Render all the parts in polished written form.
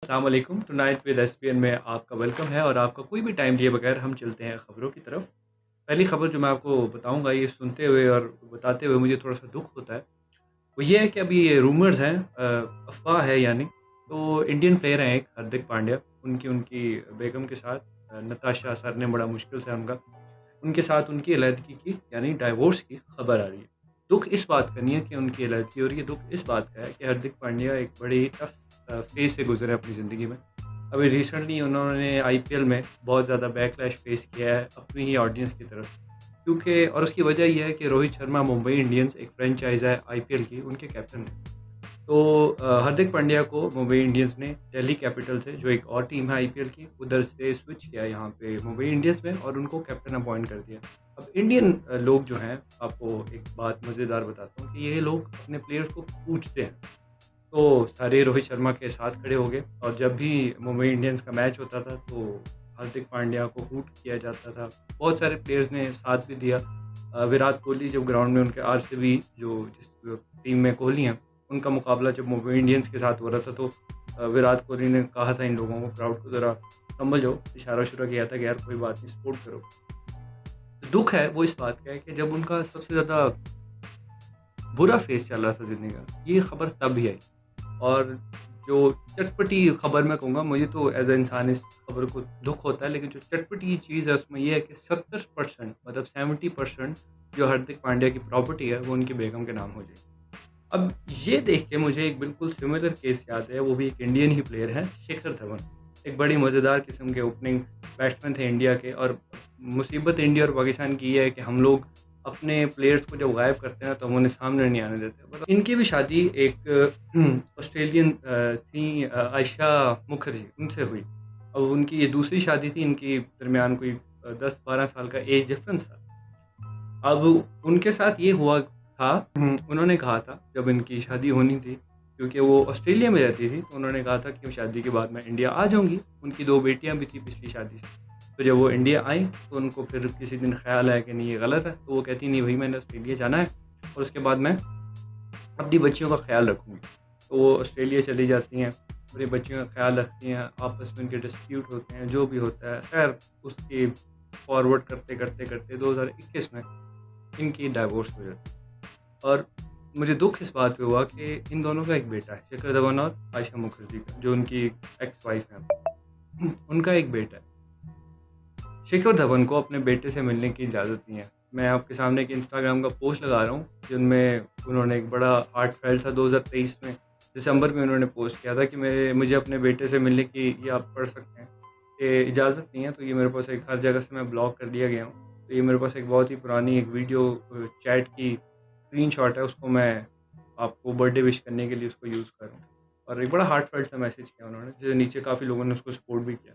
अस्सलाम वालेकुम। Tonight with ESPN में आपका वेलकम है और आपका कोई भी टाइम लिए बगैर हम चलते हैं ख़बरों की तरफ। पहली ख़बर जो मैं आपको बताऊँगा, ये सुनते हुए और बताते हुए मुझे थोड़ा-सा दुःख होता है। वो ये है कि अभी ये रूमर्स हैं, अफ़वाह है यानी, तो इंडियन प्लेयर हैं एक हार्दिक पांड्या, उनकी उनकी बेगम के साथ, नताशा सरनेम बड़ा मुश्किल से है उनका। उनके साथ उनकी अलहदगी की यानी डाइवोर्स की खबर आ रही है। दुःख इस बात का नहीं है कि उनकी अलहदगी हो रही है, दुःख इस बात का है कि हार्दिक पांड्या एक बड़ी टफ फ़ेज़ से गुज़रे अपनी ज़िंदगी में। अभी रिसेंटली उन्होंने आईपीएल में बहुत ज़्यादा बैकलैश फ़ेस किया है अपनी ही ऑडियंस की तरफ से। क्योंकि और उसकी वजह ये है कि रोहित शर्मा मुंबई इंडियंस एक फ्रैंचाइज़ है आईपीएल की, उनके कैप्टन हैं। तो हार्दिक पांड्या को मुंबई इंडियंस ने दिल्ली कैपिटल से, जो एक और टीम है आईपीएल की, उधर से स्विच किया यहाँ पे मुंबई इंडियंस में और उनको कैप्टन अपॉइंट कर दिया। अब इंडियन लोग जो हैं, आपको एक बात मज़ेदार बताता हूँ कि ये लोग अपने प्लेयर्स को पूछते हैं। तो सारे रोहित शर्मा के साथ खड़े हो गए और जब भी मुंबई इंडियंस का मैच होता था तो हार्दिक पांड्या को हूट किया जाता था। बहुत सारे प्लेयर्स ने साथ भी दिया। विराट कोहली जब ग्राउंड में उनके आरसीबी जो जिस टीम में कोहली हैं, उनका मुकाबला जब मुंबई इंडियंस के साथ हो रहा था तो विराट कोहली ने कहा था इन लोगों को, क्राउड को ज़रा संभल इशारा-उशारा किया था कि यार कोई बात नहीं, सपोर्ट करो। दुःख है वो इस बात का है कि जब उनका सबसे ज़्यादा बुरा फेज़ चल रहा था ज़िंदगी का, ये खबर तब भी आई। और जो चटपटी खबर मैं कहूँगा, मुझे तो एज़ अ इंसान इस खबर को दुःख होता है, लेकिन जो चटपटी चीज़ है उसमें ये है कि 70% मतलब 70% जो हार्दिक पांड्या की प्रॉपर्टी है वो उनकी बेगम के नाम हो जाएगी। अब ये देख के मुझे एक बिल्कुल सिमिलर केस याद है, वो भी एक इंडियन ही प्लेयर है, शिखर धवन। एक बड़ी मज़ेदार किस्म के ओपनिंग बैट्समैन थे इंडिया के, और मुसीबत इंडिया और पाकिस्तान की ये है कि हम लोग अपने प्लेयर्स को जब गायब करते हैं तो हम उन्हें सामने नहीं आने देते। मतलब इनकी भी शादी एक ऑस्ट्रेलियन थी, आयशा मुखर्जी, उनसे हुई। अब उनकी ये दूसरी शादी थी, इनकी दरमियान कोई 10-12 साल का एज डिफरेंस था। अब उनके साथ ये हुआ था, उन्होंने कहा था जब इनकी शादी होनी थी, क्योंकि वो ऑस्ट्रेलिया में रहती थी, तो उन्होंने कहा था कि शादी के बाद मैं इंडिया आ जाऊँगी। उनकी 2 बेटियाँ भी थी पिछली शादी से। तो जब वो इंडिया आईं, तो उनको फिर किसी दिन ख़्याल आया कि नहीं ये गलत है, तो वो कहती नहीं भई मैंने ऑस्ट्रेलिया जाना है और उसके बाद मैं अपनी बच्चियों का ख़्याल रखूँगी। तो वो ऑस्ट्रेलिया चली जाती हैं, अपनी बच्चियों का ख़्याल रखती हैं, आपस में उनके डिस्प्यूट होते हैं, जो भी होता है। ख़ैर उसके फॉरवर्ड करते 2021 में इनकी डाइवोर्स हो जाती है। और मुझे दुःख इस बात पे हुआ कि इन दोनों का एक बेटा है, शिखर धवन और आयशा मुखर्जी का, जो उनकी एक्स वाइफ हैं। उनका एक बेटा है। शिखर धवन को अपने बेटे से मिलने की इजाज़त नहीं है। मैं आपके सामने एक इंस्टाग्राम का पोस्ट लगा रहा हूँ, जिनमें उन्होंने एक बड़ा हार्टफेल्ट सा 2023 में दिसंबर में उन्होंने पोस्ट किया था कि मेरे मुझे अपने बेटे से मिलने की, ये आप पढ़ सकते हैं, कि इजाज़त नहीं है, तो ये मेरे पास एक हर जगह से मैं ब्लॉक कर दिया गया हूँ। तो ये मेरे पास एक बहुत ही पुरानी एक वीडियो चैट की स्क्रीनशॉट है, उसको मैं आपको बर्थडे विश करने के लिए उसको यूज़ कर रहा हूँ। और एक बड़ा हार्टफेल्ट सा मैसेज किया उन्होंने, जिससे नीचे काफ़ी लोगों ने उसको सपोर्ट भी किया।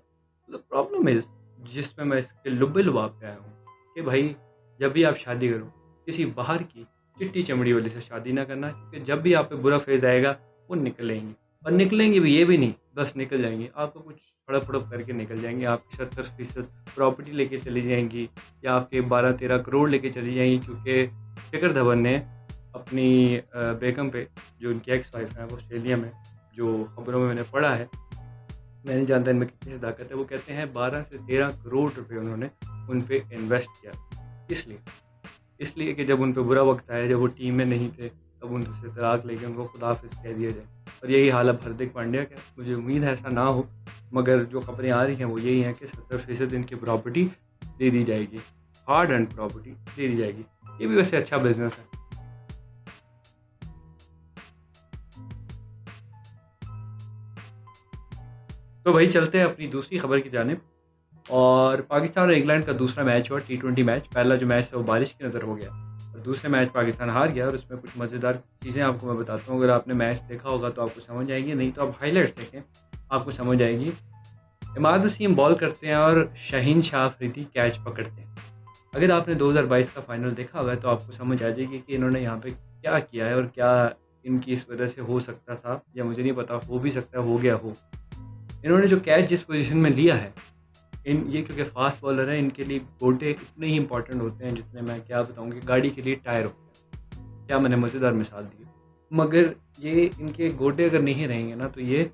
द प्रॉब्लम इज़, जिसमें मैं इसके लुब्बे-लुबाब पे आया हूँ, कि भाई जब भी आप शादी करो, किसी बाहर की चिट्टी चमड़ी वाली से शादी ना करना, क्योंकि जब भी आप पे बुरा फेज़ आएगा, वो निकलेंगी। और निकलेंगी भी, ये भी नहीं, बस निकल जाएँगी। आपको कुछ हड़प-हड़प करके निकल जाएँगी। आपकी 70% प्रॉपर्टी लेके चली जाएँगी, या आपके 12-13 करोड़ लेके चली जाएँगी, क्योंकि शिखर धवन ने अपनी बेगम पे, जो उनकी एक्स वाइफ़ है, वो ऑस्ट्रेलिया में, जो खबरों में मैंने पढ़ा है, मैं नहीं जानता इनमें कितनी सदाकत है, वो कहते हैं 12 से 13 करोड़ रुपए उन्होंने उन पे इन्वेस्ट किया। इसलिए इसलिए कि जब उन पे बुरा वक़्त आया, जब वो टीम में नहीं थे, तब उनसे तलाक लेके उनको खुदाफ़िज़ कह दिया जाए। और यही हाल अब हार्दिक पांड्या का है। मुझे उम्मीद है ऐसा ना हो, मगर जो खबरें आ रही हैं वो यही हैं कि 70% इनकी प्रॉपर्टी दे दी जाएगी। हार्ड एंड प्रॉपर्टी दे दी जाएगी। ये भी वैसे अच्छा बिज़नेस है। तो भाई चलते हैं अपनी दूसरी खबर की जानिब। और पाकिस्तान और इंग्लैंड का दूसरा मैच हुआ, टी20 मैच। पहला जो मैच था वो बारिश की नज़र हो गया, और दूसरे मैच पाकिस्तान हार गया। और उसमें कुछ मज़ेदार चीज़ें आपको मैं बताता हूँ। अगर आपने मैच देखा होगा तो आपको समझ आएगी, नहीं तो आप हाइलाइट्स देखें, आपको समझ आएगी। इमाद वसीम बॉल करते हैं और शाहीन शाह अफरीदी कैच पकड़ते हैं। अगर आपने 2022 का फाइनल देखा हुआ है तो आपको समझ आ जाएगी कि इन्होंने यहाँ पे क्या किया है, और क्या इनकी इस वजह से हो सकता था, या मुझे नहीं पता, हो भी सकता है, हो गया हो। इन्होंने जो कैच जिस पोजीशन में लिया है, इन ये क्योंकि फास्ट बॉलर हैं, इनके लिए गोटे इतने ही इंपॉर्टेंट होते हैं जितने, मैं क्या बताऊँ, कि गाड़ी के लिए टायर होते हैं। क्या मैंने मज़ेदार मिसाल दी है। मगर ये इनके गोटे अगर नहीं रहेंगे ना, तो ये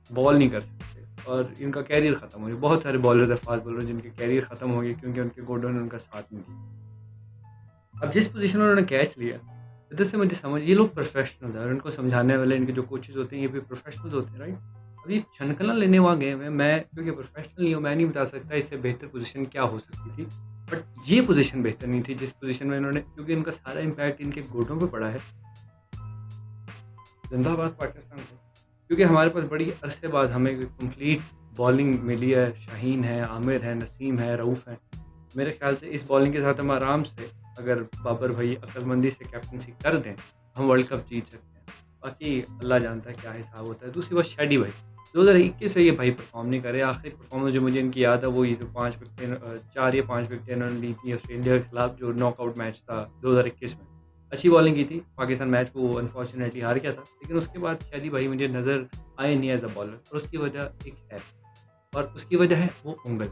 बॉल नहीं कर सकते और इनका कैरियर ख़त्म हो गया। बहुत सारे बॉलर है, फास्ट बॉलर, जिनके कैरियर ख़त्म हो गए क्योंकि उनके गोडों ने उनका साथ नहीं दिया। अब जिस पोजीशन में उन्होंने कैच लिया, इधर से मुझे समझ, ये लोग प्रोफेशनल है और इनको समझाने वाले इनके जो कोचेज़ होते हैं ये भी प्रोफेशनल्स होते हैं, राइट? अब ये छनकना लेने वहाँ गए हुए हैं, मैं क्योंकि प्रोफेशनल नहीं हूँ, मैं नहीं बता सकता इससे बेहतर पोजीशन क्या हो सकती थी। बट ये पोजीशन बेहतर नहीं थी जिस पोजीशन में इन्होंने, क्योंकि इनका सारा इम्पैक्ट इनके घुटनों पे पड़ा है। जिंदाबाद पाकिस्तान को, क्योंकि हमारे पास बड़ी अरसे बाद हमें कंप्लीट बॉलिंग मिली है। शाहीन है, आमिर है, नसीम है, रऊफ़ है। मेरे ख्याल से इस बॉलिंग के साथ हम आराम से, अगर बाबर भाई अक्लमंदी से कैप्टनसी कर दें, हम वर्ल्ड कप जीत सकते हैं। बाकी अल्लाह जानता है क्या हिसाब होता है। दूसरी बात, शेडी भाई 2021 से ये भाई परफॉर्म नहीं कर रहे। आखिरी परफॉर्मेंस जो मुझे इनकी याद है वो ये जो 5 विकेटें, 4 या 5 विकेटें इन्होंने ली थी ऑस्ट्रेलिया के खिलाफ, जो नॉकआउट मैच था 2021 में। अच्छी बॉलिंग की थी, पाकिस्तान मैच को अनफॉर्चुनेटली हार गया था, लेकिन उसके बाद शादी भाई मुझे नज़र आए नहीं एज अ बॉलर, और उसकी वजह एक है, और उसकी वजह है वो उंगल।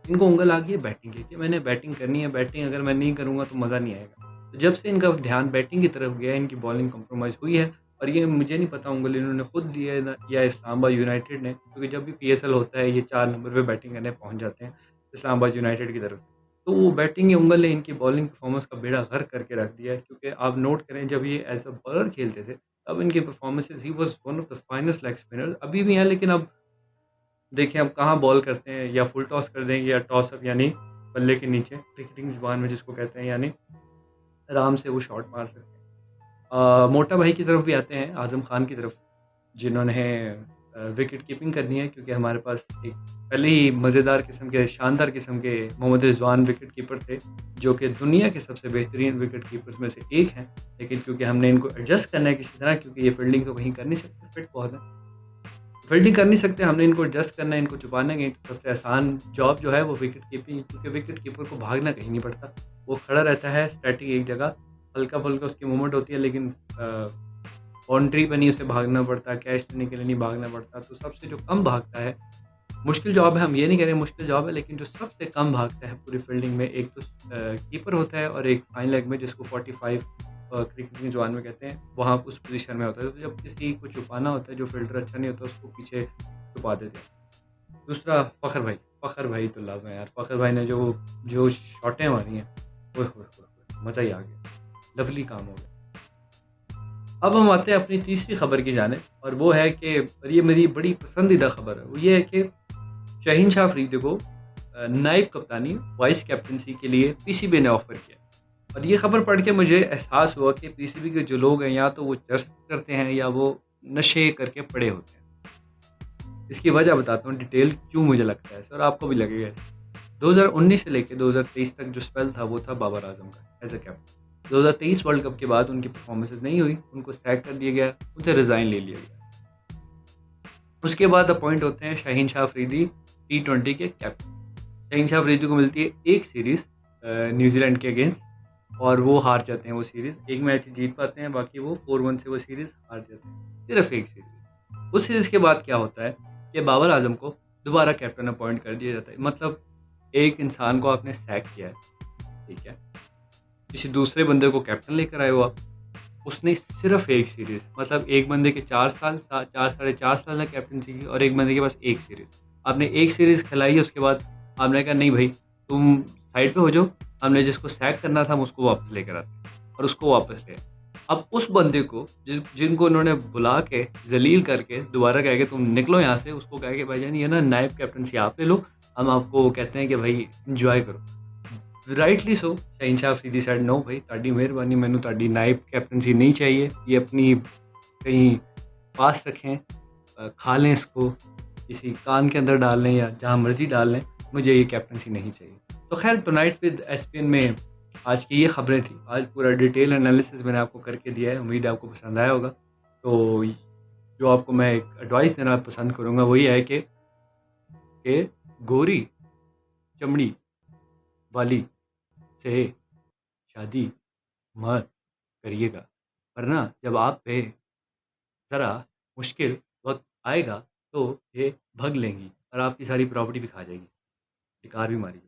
इनको उंगल आ गई है बैटिंग की, कि मैंने बैटिंग करनी है, बैटिंग अगर मैं नहीं करूँगा तो मज़ा नहीं आएगा। तो जब से इनका ध्यान बैटिंग की तरफ गया, इनकी बॉलिंग कॉम्प्रोमाइज़ हुई है। और ये मुझे नहीं पता उंगल इन्होंने खुद दी है या इस्लामाबाद यूनाइटेड ने, क्योंकि जब भी पीएसएल होता है ये 4 नंबर पे बैटिंग करने पहुंच जाते हैं इस्लामाबाद यूनाइटेड की तरफ से। तो वो बैटिंग, ये उंगल ने इनकी बॉलिंग परफॉर्मेंस का बेड़ा गर्क करके रख दिया है, क्योंकि आप नोट करें जब ये एज अ बॉलर खेलते थे तब इनकी performances, he was one of the finest leg spinner, अभी भी हैं, लेकिन अब देखिए हम कहाँ बॉल करते हैं, या फुल टॉस कर देंगे या टॉस अप, यानी बल्ले के नीचे क्रिकेटिंग जुबान में जिसको कहते हैं, यानी आराम से वो शॉट मार सकते हैं। मोटा भाई की तरफ भी आते हैं, आज़म खान की तरफ, जिन्होंने विकेट कीपिंग करनी है, क्योंकि हमारे पास एक पहले ही मज़ेदार किस्म के, शानदार किस्म के मोहम्मद रिजवान विकेट कीपर थे, जो कि दुनिया के सबसे बेहतरीन विकेट कीपर्स में से एक हैं। लेकिन क्योंकि हमने इनको एडजस्ट करना है किसी तरह, क्योंकि ये फील्डिंग तो कहीं कर नहीं सकते, फिट बहुत है, फील्डिंग कर नहीं सकते, हमने इनको एडजस्ट करना है, इनको छुपाना है। तो सबसे आसान जॉब जो है वो विकेट कीपिंग, क्योंकि विकेट कीपर को भागना कहीं नहीं पड़ता, वो खड़ा रहता है स्टैटिक एक जगह, हल्का फुल्का उसकी मूवमेंट होती है, लेकिन बाउंड्री पर नहीं उसे भागना पड़ता, कैच लेने के लिए नहीं भागना पड़ता। तो सबसे जो कम भागता है, मुश्किल जॉब है, हम ये नहीं कह रहे मुश्किल जॉब है, लेकिन जो सबसे कम भागता है पूरी फील्डिंग में, एक तो कीपर होता है, और एक फाइन लेग में जिसको 45 क्रिकेट की जुबान में कहते हैं, वहाँ उस पोजीशन में होता है। तो जब किसी को छुपाना होता है, जो फील्डर अच्छा नहीं होता उसको पीछे छुपा देते हैं। दूसरा, फ़खर भाई तो लव है यार। फ़खर भाई ने जो जो शॉटें मारी हैं, ओए होए होए होए, मज़ा ही आ गया, लवली काम हो गया। अब हम आते हैं अपनी तीसरी खबर की जानिब, और वो है कि, और ये मेरी बड़ी पसंदीदा खबर है, वो ये है कि शाहीन शाह अफरीदी को नायब कप्तानी, वाइस कैप्टनसी के लिए पीसीबी ने ऑफर किया। और ये खबर पढ़ के मुझे एहसास हुआ कि पीसीबी के जो लोग हैं, या तो वो चर्च करते हैं या वो नशे करके पड़े होते हैं। इसकी वजह बताता हूँ डिटेल, क्यों मुझे लगता है ऐसा, और आपको भी लगेगा। 2019 से लेकर 2023 तक जो स्पेल था वो था बाबर आजम का as a captain. 2023 World Cup के बाद उनकी परफॉर्मेंसेज नहीं हुई, उनको सैक कर दिया गया, उनसे रिज़ाइन ले लिया गया। उसके बाद अपॉइंट होते हैं शाहीन शाह अफरीदी, T20 के कैप्टन। शाहीन शाह अफरीदी को मिलती है एक सीरीज़ न्यूजीलैंड के अगेंस्ट, और वो हार जाते हैं वो सीरीज़। एक मैच जीत पाते हैं, बाकी वो 4-1 से वो सीरीज़ हार जाते हैं, सिर्फ एक सीरीज़। उस सीरीज़ के बाद क्या होता है कि बाबर आजम को दोबारा कैप्टन अपॉइंट कर दिया जाता है। मतलब एक इंसान को आपने सैक किया है, ठीक है, किसी दूसरे बंदे को कैप्टन लेकर आए हो आप, उसने सिर्फ एक सीरीज़, मतलब एक बंदे के 4 साढ़े 4 साल ने कैप्टनसी की, और एक बंदे के पास एक सीरीज़। आपने एक सीरीज़ खिलाई है, उसके बाद आपने कहा नहीं भाई तुम साइड पे हो जाओ, हमने जिसको सैक करना था हम उसको वापस लेकर आते हैं, और उसको वापस ले आए। अब उस बंदे को जिनको उन्होंने बुला के जलील करके दोबारा कह के तुम निकलो यहाँ से, उसको कह के भाईजान ये ना नायब कैप्टनसी आप ले लो, हम आपको कहते हैं कि भाई इंजॉय करो। राइटली सो, शाहीन शाह अफरीदी साइड नो भाई ताड़ी मेहरबानी, मैनू ताड़ी नाइब कैप्टनसी नहीं चाहिए, ये अपनी कहीं पास रखें, खा लें इसको, किसी कान के अंदर डाल लें या जहाँ मर्जी डाल लें, मुझे ये कैप्टनसी नहीं चाहिए। तो खैर, टुनाइट विद एसपीएन में आज की ये खबरें थी। आज पूरा डिटेल एनालिसिस मैंने आपको करके दिया है, उम्मीद है आपको पसंद आया होगा। तो जो आपको मैं एक एडवाइस देना पसंद करूँगा वो ये है कि गोरी चमड़ी वाली से शादी मत करिएगा, वरना जब आप पे ज़रा मुश्किल वक्त आएगा तो ये भग लेंगी और आपकी सारी प्रॉपर्टी भी खा जाएगी, टिकार भी मारेगी।